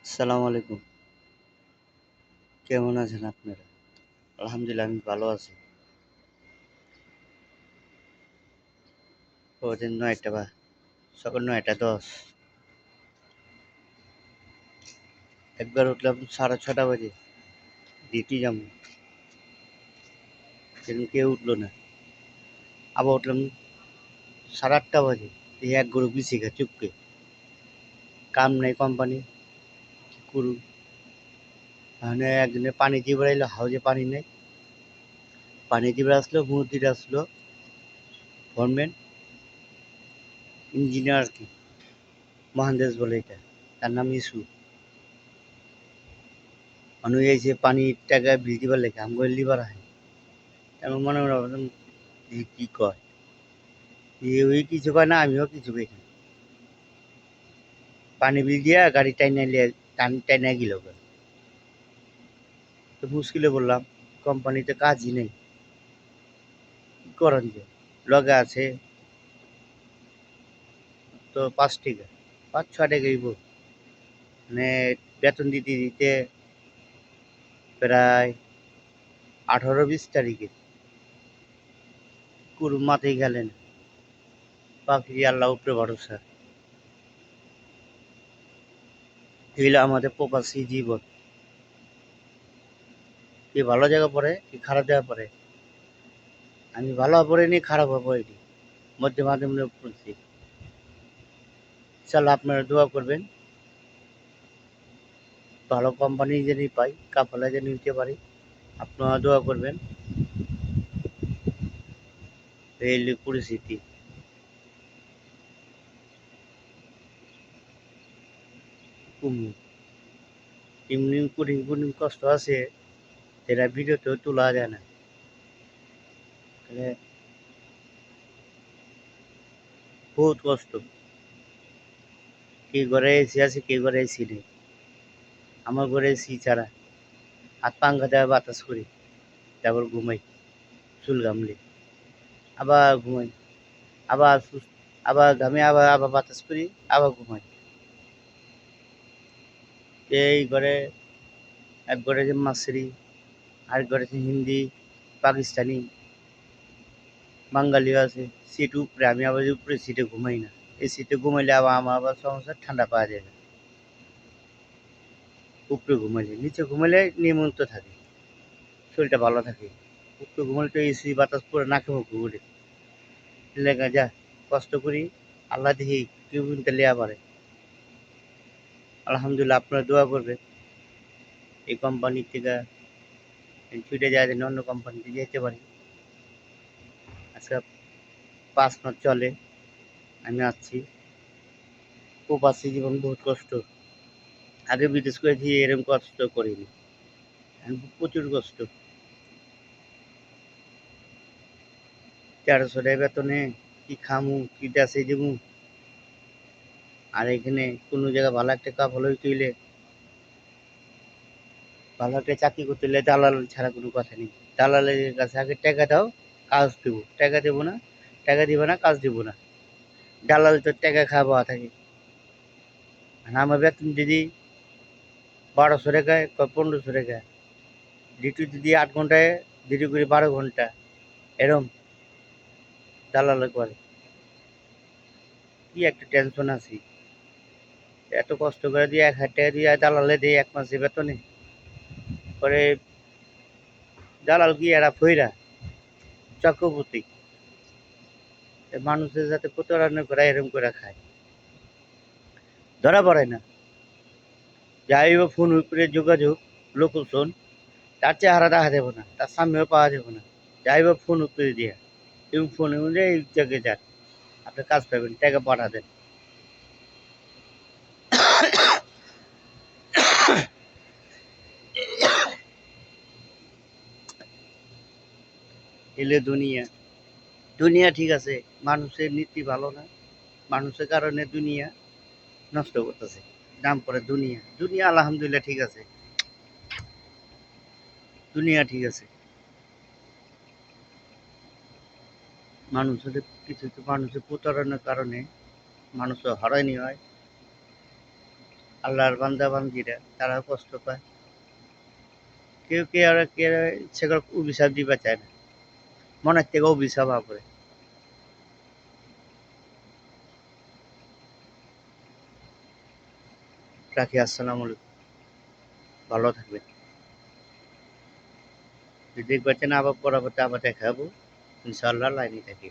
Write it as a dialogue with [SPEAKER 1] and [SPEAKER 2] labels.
[SPEAKER 1] আসসালামু আলাইকুম। কেমন আছেন আপনারা? আলহামদুলিল্লাহ আমি ভালো আছি। ওদের ৯টা সকাল ৯টা ১০ একবার উঠলাম ৬:৩০ বাজে, ডিউটি যাবো। সেদিন কেউ উঠলো না। আবার উঠলাম ৮:৩০ বাজে, এই এক গরু বিছিখা চুপকে। কাম নাই কোম্পানি, কি করু? ওখানে একজনে পানি দিবার আইলো, হাউজে পানি নাই। পানি দিবার আসলো, মুরব্বিরা আসলো, ফোরম্যান, ইঞ্জিনিয়ার আরকি, মহানদেশ বলে এটা। তার নাম ইসু। মানুষ আইছে পানির টাকা বিল দিবার লেগে, আমগো লিবার আহে। আমি মনে মনে ভাবলাম, কি কয়? ওই কিছু কয় না, আমিও কিছু কই না। পানি বিল দিয়া গাড়ি টাইনা গেল। তো মুশকিলে বললাম, কোম্পানিতে কাজই নেই, কি করেন যে? লগে আছে তো ৫ টাকা, ৫-৬ টাকা হইব। মানে বেতন দিতে দিতে প্রায় ১৮-২০ তারিখে কুরু মাথায় গেলেন। বাকি আল্লাহ উপরে ভরসা। এগুলো আমাদের প্রবাসী জীবন। কি ভালো জায়গা পড়ে, কি খারাপ জায়গা পড়ে? আমি ভালো পড়িনি, খারাপ পড়িনি, মধ্যে মাধ্যমে পড়ছি। ইনশাআল্লাহ আপনারা দোয়া করবেন, ভালো কোম্পানি যেন পাই, কাফালা যেন নিতে পারি। আপনারা দোয়া করবেন। এই হলো পরিস্থিতি। কুমু এমনি কঠিন কষ্ট আছে, যেটা ভিডিওতেও তোলা যায় না। মানে বহুত কষ্ট। কে ঘরে এসি আছে, কে ঘরে এসি নেই। আমার ঘরে এসি ছাড়া হাত পাঙ্খা দেওয়া বাতাস করি, তারপর ঘুমাই চুল ঘামলে, আবার ঘুমাই, আবার আবার ঘামে, আবার আবার বাতাস করি, আবার ঘুমাই। এই ঘরে এক ঘরে যে মাসরি, আরেক ঘরে যে হিন্দি, পাকিস্তানি, বাঙালিও আছে। সিট উপরে, আমি আবার উপরে সিটে ঘুমাই না। এই সিটে ঘুমাইলে আমার আবার সমস্যা, ঠান্ডা পাওয়া যায় না। উপরে ঘুমাইলে, নিচে ঘুমাইলে নিয়মিত থাকে, শরীরটা ভালো থাকে। উপরে ঘুমাইলে তো এসি বাতাস পুরো নাকে মুখে উঠে। লেগা যা কষ্ট করি, আল্লাহ দেখি কেউ কিন্তু লেয়া পারে। আলহামদুলিল্লাহ আপনারা দোয়া করবেন, এই কোম্পানির থেকে ছুটে যায় যেন অন্য কোম্পানিতে যেতে পারি। আজকে 5 মাস চলে আমি আসছি। প্রবাসী জীবন বহুত কষ্ট। আগে বিদেশ করেছি, এরকম কষ্ট করিনি। এখন প্রচুর কষ্ট। ১৩০০ টাকা বেতনে কি খামু, কি দেশে যাবো? আর এখানে কোনো জায়গায় ভালো একটা কাজ হইতে হইলে, ভালো একটা চাকরি করতে হলে দালাল ছাড়া কোনো কথা নেই। দালালের কাছে আগে টাকা দাও, কাজ দেবো। টাকা দেবো না, টাকা দিবে না, কাজ দিব না। দালাল তো টাকা খাওয়া থাকে। আর আমার বেতন যদি ১২০০ টাকায়, ১৫০০ টাকা, ডিউটি যদি ৮ ঘন্টায়, ডিউটি করি ১২ ঘন্টা, এরম দালালে করে। কি একটা টেনশন আছি। এত কষ্ট করে দিয়ে ১,০০০ টাকা দিয়ে দালালে দেয় ১ মাসের বেতনে। পরে দালাল কি এরা ফইরা চক্রবর্তী, মানুষের যাতে প্রতারণা করে এরম করে খায়, ধরা পড়ে না। যাই হোক ফোন উপরে যোগাযোগ, লোকেশন, তার চেহারা দেখা যাবে না, তার সামনেও পাওয়া যাবে না। যাই হোক ফোন উপরে দিয়ে, এবং ফোন অনুযায়ী এই জায়গায় যান, আপনি কাজ পাবেন, টাকা পাঠা দেন। এলে দুনিয়া, দুনিয়া ঠিক আছে, মানুষের নীতি ভালো না, মানুষের কারণে দুনিয়া নষ্ট করতেছে। নাম করে দুনিয়া, দুনিয়া আলহামদুলিল্লাহ ঠিক আছে, দুনিয়া ঠিক আছে। মানুষের কিছু কিছু মানুষের প্রতারণার কারণে মানুষ হয়রানি হয়। আল্লাহর বান্দা বান্দিরা তারাও কষ্ট পায়। কেউ ইচ্ছে করে অভিশাপ দিবা চায় না, মনের থেকে অভিশাপ করে। রাখি, আসসালামু আলাইকুম, ভালো থাকবেন। যদি দেখবেন আবার পরবর্তী আবার দেখা হবো, ইনশাআল্লাহ লাইনে থাকি।